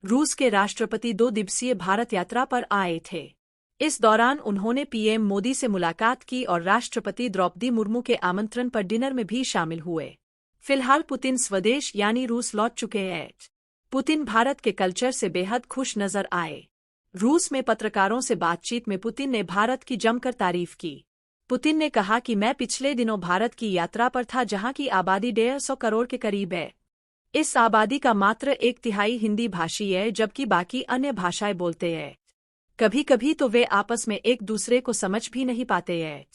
रूस के राष्ट्रपति 2 दिवसीय भारत यात्रा पर आए थे। इस दौरान उन्होंने पीएम मोदी से मुलाकात की और राष्ट्रपति द्रौपदी मुर्मू के आमंत्रण पर डिनर में भी शामिल हुए। फिलहाल पुतिन स्वदेश यानी रूस लौट चुके हैं। पुतिन भारत के कल्चर से बेहद खुश नजर आए। रूस में पत्रकारों से बातचीत में पुतिन ने भारत की जमकर तारीफ की। पुतिन ने कहा कि मैं पिछले दिनों भारत की यात्रा पर था, जहां की आबादी 150 करोड़ के करीब है। इस आबादी का मात्र 1/3 हिंदी भाषी है, जबकि बाकी अन्य भाषाएं बोलते हैं। कभी कभी तो वे आपस में एक दूसरे को समझ भी नहीं पाते हैं।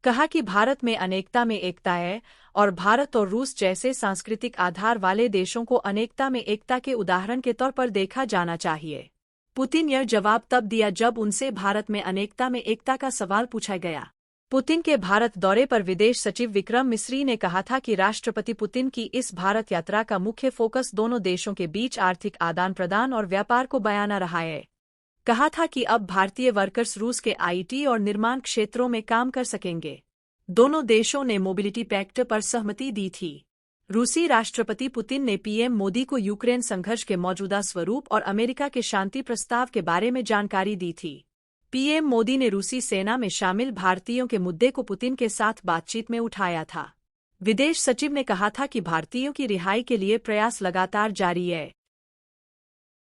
कहा कि भारत में अनेकता में एकता है और भारत और रूस जैसे सांस्कृतिक आधार वाले देशों को अनेकता में एकता के उदाहरण के तौर पर देखा जाना चाहिए। पुतिन यह जवाब तब दिया जब उनसे भारत में अनेकता में एकता का सवाल पूछा गया। पुतिन के भारत दौरे पर विदेश सचिव विक्रम मिस्री ने कहा था कि राष्ट्रपति पुतिन की इस भारत यात्रा का मुख्य फोकस दोनों देशों के बीच आर्थिक आदान प्रदान और व्यापार को बयाना रहा है। कहा था कि अब भारतीय वर्कर्स रूस के आईटी और निर्माण क्षेत्रों में काम कर सकेंगे। दोनों देशों ने मोबिलिटी पैक्ट पर सहमति दी थी। रूसी राष्ट्रपति पुतिन ने पीएम मोदी को यूक्रेन संघर्ष के मौजूदा स्वरूप और अमेरिका के शांति प्रस्ताव के बारे में जानकारी दी थी। पीएम मोदी ने रूसी सेना में शामिल भारतीयों के मुद्दे को पुतिन के साथ बातचीत में उठाया था। विदेश सचिव ने कहा था कि भारतीयों की रिहाई के लिए प्रयास लगातार जारी है।